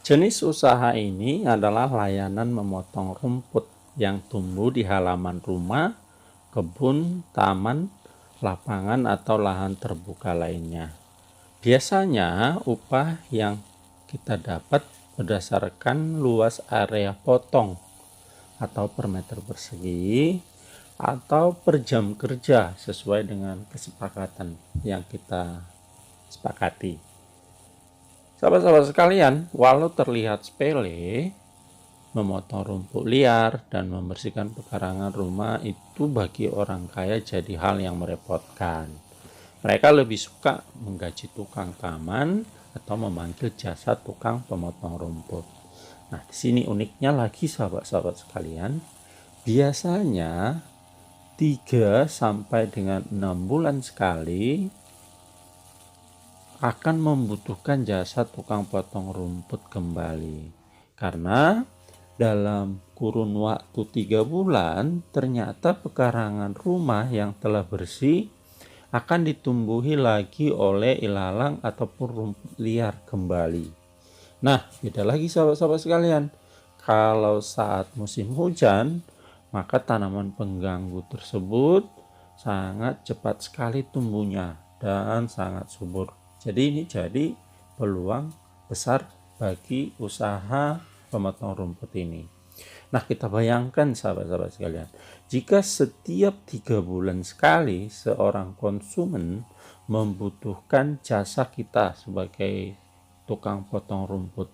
Jenis usaha ini adalah layanan memotong rumput yang tumbuh di halaman rumah, kebun, taman, lapangan, atau lahan terbuka lainnya. Biasanya upah yang kita dapat berdasarkan luas area potong atau per meter persegi atau per jam kerja sesuai dengan kesepakatan yang kita sepakati. Sahabat-sahabat sekalian, walau terlihat sepele, memotong rumput liar dan membersihkan pekarangan rumah itu bagi orang kaya jadi hal yang merepotkan. Mereka lebih suka menggaji tukang taman atau memanggil jasa tukang pemotong rumput. Nah, di sini uniknya lagi sahabat-sahabat sekalian, biasanya 3 sampai dengan 6 bulan sekali akan membutuhkan jasa tukang potong rumput kembali. Karena dalam kurun waktu 3 bulan ternyata pekarangan rumah yang telah bersih akan ditumbuhi lagi oleh ilalang ataupun rumput liar kembali. Nah, beda lagi sahabat-sahabat sekalian. Kalau saat musim hujan, maka tanaman pengganggu tersebut sangat cepat sekali tumbuhnya dan sangat subur. Jadi ini jadi peluang besar bagi usaha pemotong rumput ini. Nah, kita bayangkan sahabat-sahabat sekalian, jika setiap 3 bulan sekali seorang konsumen membutuhkan jasa kita sebagai tukang potong rumput,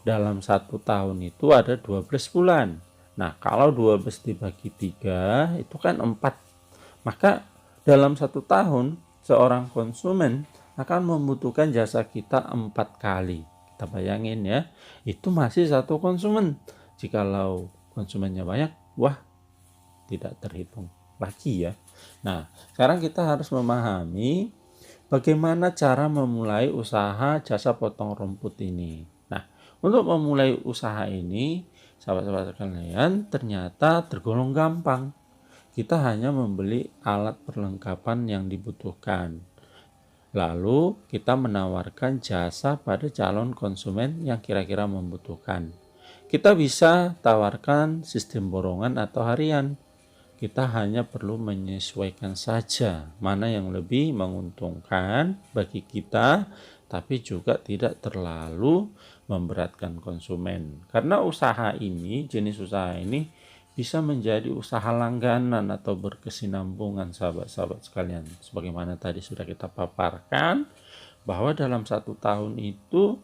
dalam 1 tahun itu ada 12 bulan. Nah, kalau 12 dibagi 3 itu kan 4. Maka dalam 1 tahun seorang konsumen akan membutuhkan jasa kita 4 kali. Kita bayangin ya, itu masih satu konsumen. Jikalau konsumennya banyak, wah, tidak terhitung lagi ya. Nah, sekarang kita harus memahami bagaimana cara memulai usaha jasa potong rumput ini. Nah, untuk memulai usaha ini, sahabat-sahabat sekalian, ternyata tergolong gampang. Kita hanya membeli alat perlengkapan yang dibutuhkan. Lalu kita menawarkan jasa pada calon konsumen yang kira-kira membutuhkan. Kita bisa tawarkan sistem borongan atau harian. Kita hanya perlu menyesuaikan saja mana yang lebih menguntungkan bagi kita, tapi juga tidak terlalu memberatkan konsumen. Karena usaha ini, jenis usaha ini bisa menjadi usaha langganan atau berkesinambungan sahabat-sahabat sekalian. Sebagaimana tadi sudah kita paparkan, bahwa dalam 1 tahun itu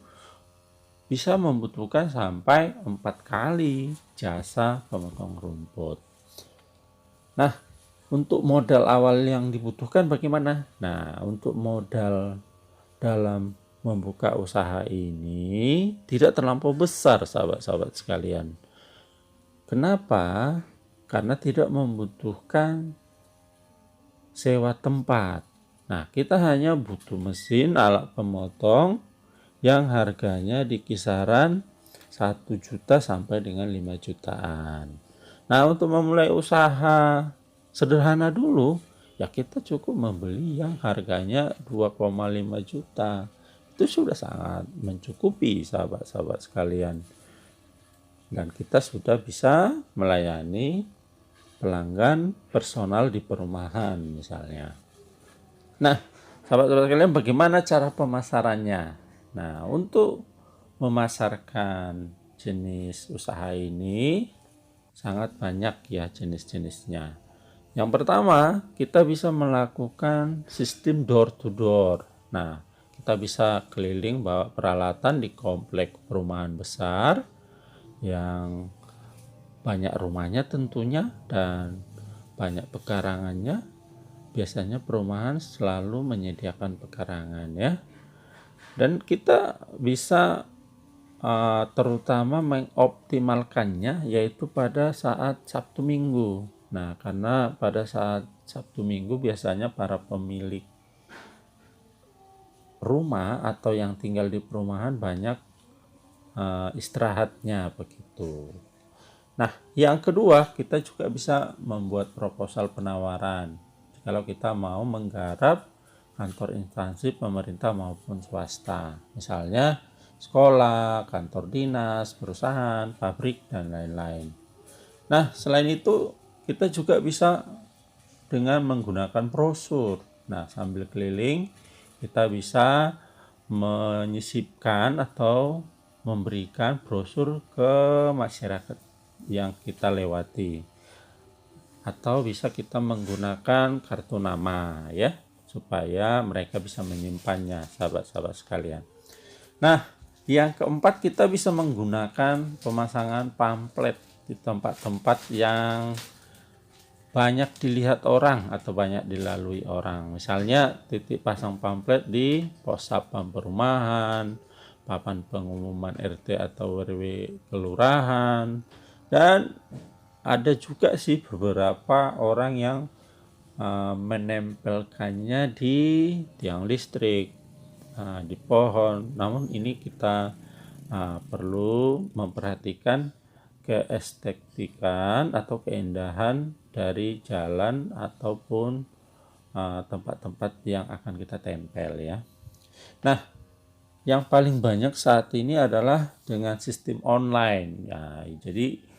bisa membutuhkan sampai 4 kali jasa pemotong rumput. Nah, untuk modal awal yang dibutuhkan bagaimana? Nah, untuk modal dalam membuka usaha ini tidak terlampau besar sahabat-sahabat sekalian. Kenapa? Karena tidak membutuhkan sewa tempat. Nah, kita hanya butuh mesin alat pemotong yang harganya di kisaran 1 juta sampai dengan 5 jutaan. Nah, untuk memulai usaha sederhana dulu, ya kita cukup membeli yang harganya 2,5 juta. Itu sudah sangat mencukupi sahabat-sahabat sekalian. Dan kita sudah bisa melayani pelanggan personal di perumahan misalnya. Nah, sahabat-sahabat sekalian, bagaimana cara pemasarannya? Nah, untuk memasarkan jenis usaha ini sangat banyak ya jenis-jenisnya. Yang pertama, kita bisa melakukan sistem door to door. Nah, kita bisa keliling bawa peralatan di komplek perumahan besar yang banyak rumahnya tentunya dan banyak pekarangannya. Biasanya perumahan selalu menyediakan pekarangan ya. Dan kita bisa terutama mengoptimalkannya yaitu pada saat Sabtu Minggu. Nah, karena pada saat Sabtu Minggu biasanya para pemilik rumah atau yang tinggal di perumahan banyak istirahatnya begitu. Nah, yang kedua, kita juga bisa membuat proposal penawaran. Kalau kita mau menggarap kantor instansi pemerintah maupun swasta. Misalnya sekolah, kantor dinas, perusahaan, pabrik, dan lain-lain. Nah, selain itu kita juga bisa dengan menggunakan brosur. Nah, sambil keliling kita bisa menyisipkan atau memberikan brosur ke masyarakat yang kita lewati. Atau bisa kita menggunakan kartu nama ya, supaya mereka bisa menyimpannya, sahabat-sahabat sekalian. Nah, yang keempat kita bisa menggunakan pemasangan pamflet di tempat-tempat yang banyak dilihat orang atau banyak dilalui orang. Misalnya titik pasang pamflet di pos satpam perumahan, papan pengumuman RT atau RW kelurahan, dan ada juga sih beberapa orang yang menempelkannya di tiang listrik, di pohon. Namun ini kita perlu memperhatikan keestetikan atau keindahan dari jalan ataupun tempat-tempat yang akan kita tempel ya. Nah, yang paling banyak saat ini adalah dengan sistem online ya. Jadi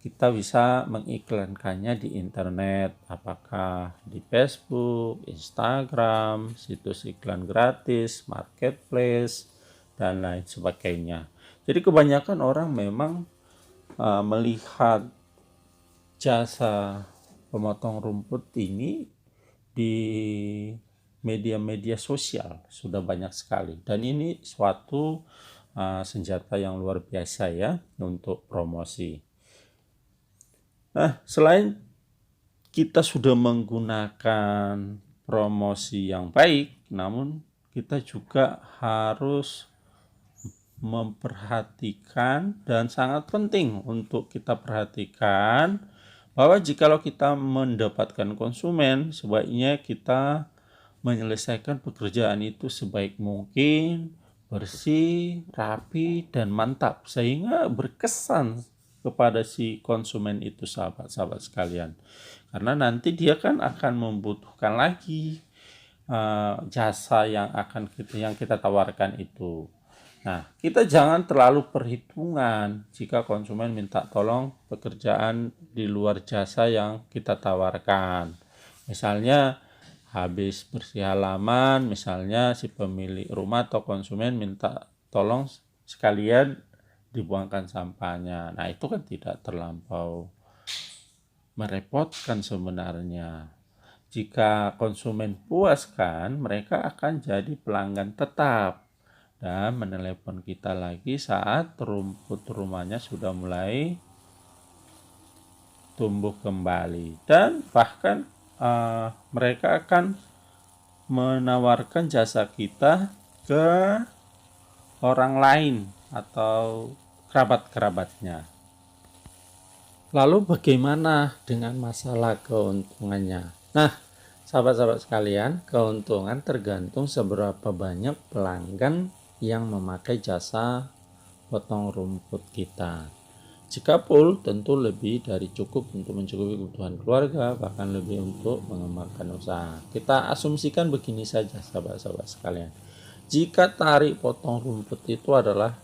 kita bisa mengiklankannya di internet, apakah di Facebook, Instagram, situs iklan gratis, marketplace, dan lain sebagainya. Jadi kebanyakan orang memang melihat jasa pemotong rumput ini di media-media sosial sudah banyak sekali, dan ini suatu senjata yang luar biasa ya untuk promosi. Nah, selain kita sudah menggunakan promosi yang baik, namun kita juga harus memperhatikan, dan sangat penting untuk kita perhatikan, bahwa jikalau kita mendapatkan konsumen, sebaiknya kita menyelesaikan pekerjaan itu sebaik mungkin, bersih, rapi, dan mantap, sehingga berkesan kepada si konsumen itu, sahabat-sahabat sekalian. Karena nanti dia kan akan membutuhkan lagi jasa yang kita tawarkan itu. Nah, kita jangan terlalu perhitungan jika konsumen minta tolong pekerjaan di luar jasa yang kita tawarkan. Misalnya habis bersih halaman, misalnya si pemilik rumah atau konsumen minta tolong sekalian dibuangkan sampahnya. Nah, itu kan tidak terlampau merepotkan sebenarnya. Jika konsumen puas kan, mereka akan jadi pelanggan tetap dan menelepon kita lagi saat rumput rumahnya sudah mulai tumbuh kembali, dan bahkan mereka akan menawarkan jasa kita ke orang lain atau kerabat-kerabatnya. Lalu bagaimana dengan masalah keuntungannya? Nah, sahabat-sahabat sekalian, keuntungan tergantung seberapa banyak pelanggan yang memakai jasa potong rumput kita. Jika full, tentu lebih dari cukup untuk mencukupi kebutuhan keluarga, bahkan lebih untuk mengembangkan usaha. Kita asumsikan begini saja, sahabat-sahabat sekalian. Jika tarif potong rumput itu adalah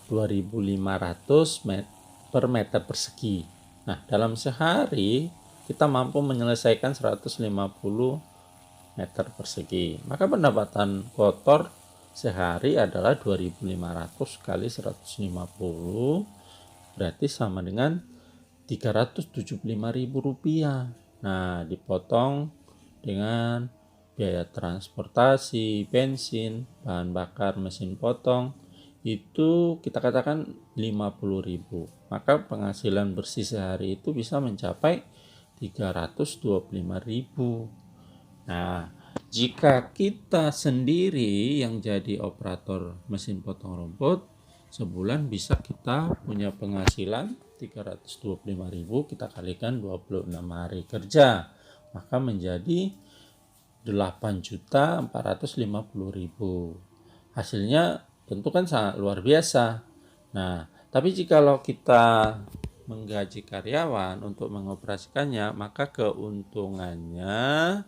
2.500 per meter persegi. Nah, dalam sehari kita mampu menyelesaikan 150 meter persegi. Maka pendapatan kotor sehari adalah 2.500 kali 150, berarti sama dengan Rp375.000. Nah, dipotong dengan biaya transportasi, bensin, bahan bakar mesin potong, itu kita katakan 50.000. Maka penghasilan bersih sehari itu bisa mencapai 325.000. Nah, jika kita sendiri yang jadi operator mesin potong rumput, sebulan bisa kita punya penghasilan 325.000, kita kalikan 26 hari kerja, maka menjadi 8.450.000. Hasilnya tentu kan sangat luar biasa. Nah, tapi jikalau kita menggaji karyawan untuk mengoperasikannya, maka keuntungannya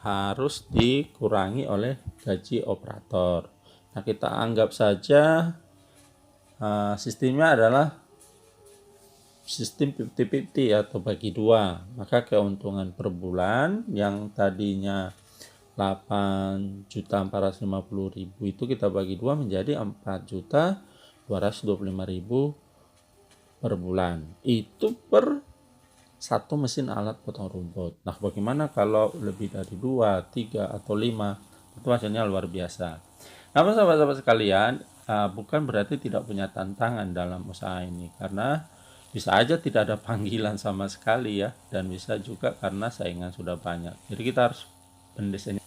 harus dikurangi oleh gaji operator. Nah, kita anggap saja sistemnya adalah sistem 50-50 atau bagi dua. Maka keuntungan per bulan yang tadinya 8.450.000 itu kita bagi dua menjadi 4.225.000 per bulan. Itu per satu mesin alat potong rumput. Nah, bagaimana kalau lebih dari 2, 3, atau 5? Itu hasilnya luar biasa. Namun sahabat-sahabat sekalian, bukan berarti tidak punya tantangan dalam usaha ini, karena bisa aja tidak ada panggilan sama sekali ya, dan bisa juga karena saingan sudah banyak. Jadi kita harus mendesain